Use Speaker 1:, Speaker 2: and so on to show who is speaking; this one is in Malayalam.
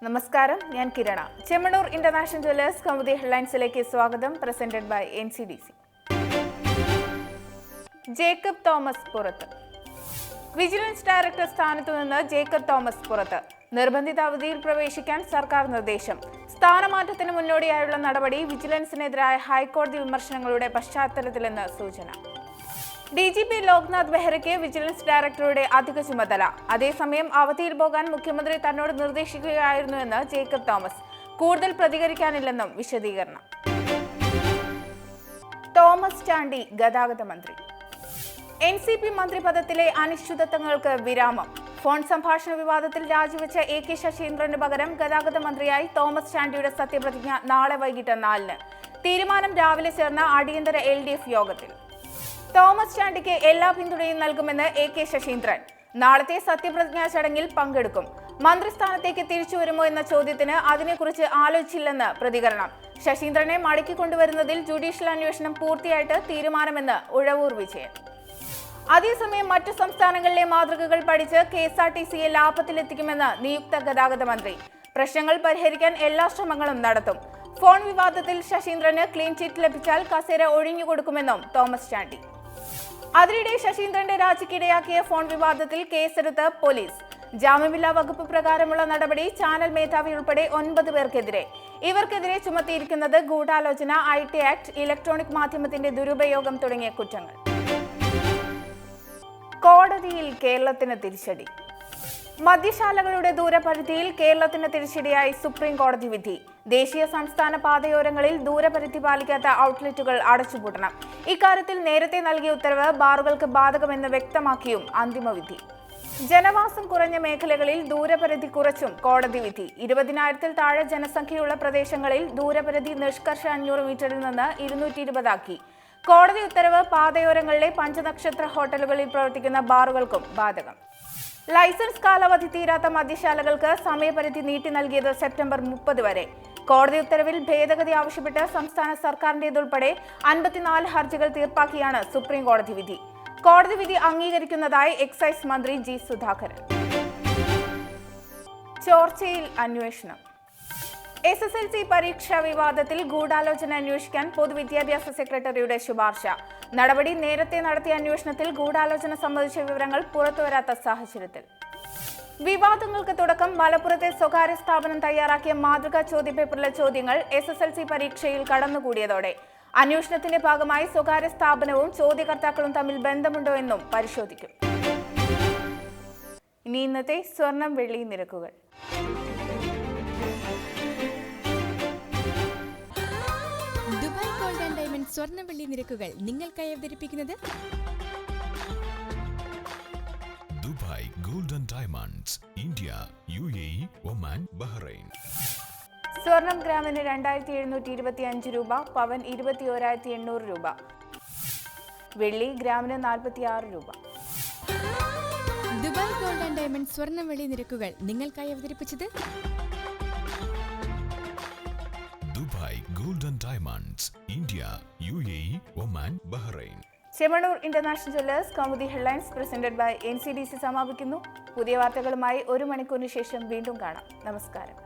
Speaker 1: നമസ്കാരം, ഞാൻ കിരണ. ചെമ്മണൂർ ഇന്റർനാഷണൽ ജ്വല്ലേഴ്സ് കൗമുദി ഹെഡ്ലൈൻസിലേക്ക് സ്വാഗതം. Presented by NCDC. Jacob Thomas പുറത്ത്. വിജിലൻസ് ഡയറക്ടർ സ്ഥാനത്തു നിന്ന് ജേക്കബ് തോമസ് പുറത്ത്. നിർബന്ധിത അവധിയിൽ പ്രവേശിക്കാൻ സർക്കാർ നിർദ്ദേശം. സ്ഥാനമാറ്റത്തിന് മുന്നോടിയായുള്ള നടപടി വിജിലൻസിനെതിരായ ഹൈക്കോടതി വിമർശനങ്ങളുടെ പശ്ചാത്തലത്തിലെന്ന് സൂചന. DGP ലോക്നാഥ് ബെഹ്റയ്ക്ക് വിജിലൻസ് ഡയറക്ടറുടെ അധിക ചുമതല. അതേസമയം അവധിയിൽ പോകാൻ മുഖ്യമന്ത്രി തന്നോട് നിർദ്ദേശിക്കുകയായിരുന്നുവെന്ന് ജേക്കബ് തോമസ്. കൂടുതൽ പ്രതികരിക്കാനില്ലെന്നും വിശദീകരണം. തോമസ് ചാണ്ടി ഗതാഗത മന്ത്രി. NCP മന്ത്രിപദത്തിലെ അനിശ്ചിതത്വങ്ങൾക്ക് വിരാമം. ഫോൺ സംഭാഷണ വിവാദത്തിൽ രാജിവെച്ച AK ശശീന്ദ്രന് പകരം ഗതാഗത മന്ത്രിയായി തോമസ് ചാണ്ടിയുടെ സത്യപ്രതിജ്ഞ നാളെ വൈകിട്ട് 4-ന്. തീരുമാനം രാവിലെ ചേർന്ന അടിയന്തര LDF യോഗത്തിൽ. തോമസ് ചാണ്ടിക്ക് എല്ലാ പിന്തുണയും നൽകുമെന്ന് AK ശശീന്ദ്രൻ. നാളത്തെ സത്യപ്രതിജ്ഞാ ചടങ്ങിൽ പങ്കെടുക്കും. മന്ത്രിസ്ഥാനത്തേക്ക് തിരിച്ചുവരുമോ എന്ന ചോദ്യത്തിന് അതിനെക്കുറിച്ച് ആലോചിച്ചില്ലെന്ന് പ്രതികരണം. ശശീന്ദ്രനെ മടക്കിക്കൊണ്ടുവരുന്നതിൽ ജുഡീഷ്യൽ അന്വേഷണം പൂർത്തിയായിട്ട് തീരുമാനമെന്ന് ഉഴവൂർ വിജയൻ. അതേസമയം മറ്റു സംസ്ഥാനങ്ങളിലെ മാതൃകകൾ പഠിച്ച് KSRTCയെ ലാഭത്തിലെത്തിക്കുമെന്ന് നിയുക്ത ഗതാഗത മന്ത്രി. പ്രശ്നങ്ങൾ പരിഹരിക്കാൻ എല്ലാ ശ്രമങ്ങളും നടത്തും. ഫോൺ വിവാദത്തിൽ ശശീന്ദ്രന് ക്ലീൻ ചിറ്റ് ലഭിച്ചാൽ കസേര ഒഴിഞ്ഞുകൊടുക്കുമെന്നും തോമസ് ചാണ്ടി. അതിനിടെ ശശീന്ദ്രന്റെ രാജിക്കിടയാക്കിയ ഫോൺ വിവാദത്തിൽ കേസെടുത്ത് പോലീസ്. ജാമ്യമില്ലാ വകുപ്പ് പ്രകാരമുള്ള നടപടി ചാനൽ മേധാവി ഉൾപ്പെടെ 9 പേർക്കെതിരെ. ഇവർക്കെതിരെ ചുമത്തിയിരിക്കുന്നത് ഗൂഢാലോചന, IT ആക്ട്, ഇലക്ട്രോണിക് മാധ്യമത്തിന്റെ ദുരുപയോഗം തുടങ്ങിയ കുറ്റങ്ങൾ. കോടതിയിൽ കേരളത്തിന് തിരിച്ചടി. മദ്യശാലകളുടെ ദൂരപരിധിയിൽ കേരളത്തിന് തിരിച്ചടിയായി സുപ്രീം കോടതി വിധി. ദേശീയ സംസ്ഥാന പാതയോരങ്ങളിൽ ദൂരപരിധി പാലിക്കാത്ത ഔട്ട്ലെറ്റുകൾ അടച്ചുപൂട്ടണം. ഇക്കാര്യത്തിൽ നേരത്തെ നൽകിയ ഉത്തരവ് ബാറുകൾക്ക് ബാധകമെന്ന് വ്യക്തമാക്കിയും അന്തിമവിധി. ജനവാസം കുറഞ്ഞ മേഖലകളിൽ ദൂരപരിധി കുറച്ചും കോടതി വിധി. 20,000-ൽ താഴെ ജനസംഖ്യയുള്ള പ്രദേശങ്ങളിൽ ദൂരപരിധി നിഷ്കർഷ 500 മീറ്ററിൽ നിന്ന് 220 ആക്കി. കോടതി ഉത്തരവ് പാതയോരങ്ങളിലെ പഞ്ചനക്ഷത്ര ഹോട്ടലുകളിൽ പ്രവർത്തിക്കുന്ന ബാറുകൾക്കും ബാധകം. ലൈസൻസ് കാലാവധി തീരാത്ത മദ്യശാലകൾക്ക് സമയപരിധി നീട്ടി നൽകിയത് സെപ്റ്റംബർ 30 വരെ. കോടതി ഉത്തരവിൽ ഭേദഗതി ആവശ്യപ്പെട്ട് സംസ്ഥാന സർക്കാരിന്റേതുൾപ്പെടെ 54 ഹർജികൾ തീർപ്പാക്കിയാണ് സുപ്രീം കോടതി വിധി. കോടതി വിധി അംഗീകരിക്കുന്നതായി എക്സൈസ് മന്ത്രി G. സുധാകരൻ. ചോർച്ചയിൽ അന്വേഷണം. SSLC പരീക്ഷാ വിവാദത്തിൽ ഗൂഢാലോചന അന്വേഷിക്കാൻ പൊതുവിദ്യാഭ്യാസ സെക്രട്ടറിയുടെ ശുപാർശ. നടപടി നേരത്തെ നടത്തിയ അന്വേഷണത്തിൽ ഗൂഢാലോചന സംബന്ധിച്ച വിവരങ്ങൾ പുറത്തുവരാത്ത സാഹചര്യത്തിൽ. വിവാദങ്ങൾക്ക് തുടക്കം. മലപ്പുറത്തെ സ്വകാര്യ സ്ഥാപനം തയ്യാറാക്കിയ മാതൃകാ ചോദ്യപേപ്പറിലെ ചോദ്യങ്ങൾ SSLC പരീക്ഷയിൽ കടന്നുകൂടിയതോടെ അന്വേഷണത്തിന്റെ ഭാഗമായി സ്വകാര്യ സ്ഥാപനവും ചോദ്യകർത്താക്കളും തമ്മിൽ ബന്ധമുണ്ടോ എന്നും പരിശോധിക്കും. ഇനി ഇന്നത്തെ സ്വർണം വെള്ളി നിരക്കുകൾ.
Speaker 2: സ്വർണ്ണവെള്ളി നിരക്കുകൾ നിങ്ങൾക്കായി അവതരിപ്പിക്കുന്നത്
Speaker 3: Dubai gold and diamonds, India, UAE, Oman, Bahrain.
Speaker 1: സ്വർണം ഗ്രാമിന് 2,725 രൂപ, പവൻ 21,800 രൂപ, വെള്ളി ഗ്രാമിന് 46 രൂപ.
Speaker 2: ദുബായ് ഗോൾഡ് ആൻഡ് ഡയമണ്ട്സ് സ്വർണ്ണവെള്ളി നിരക്കുകൾ നിങ്ങൾക്കായി അവതരിപ്പിച്ചത്
Speaker 3: Dubai gold and diamonds, India, UAE, Oman, Bahrain.
Speaker 1: Chemmanur international jewellers Kaumudi headlines presented by NCDC സമാപിക്കുന്നു. പുതിയ വാർത്തകളുമായി 1 മണിക്കൂറിന് ശേഷം വീണ്ടും കാണാം. നമസ്കാരം.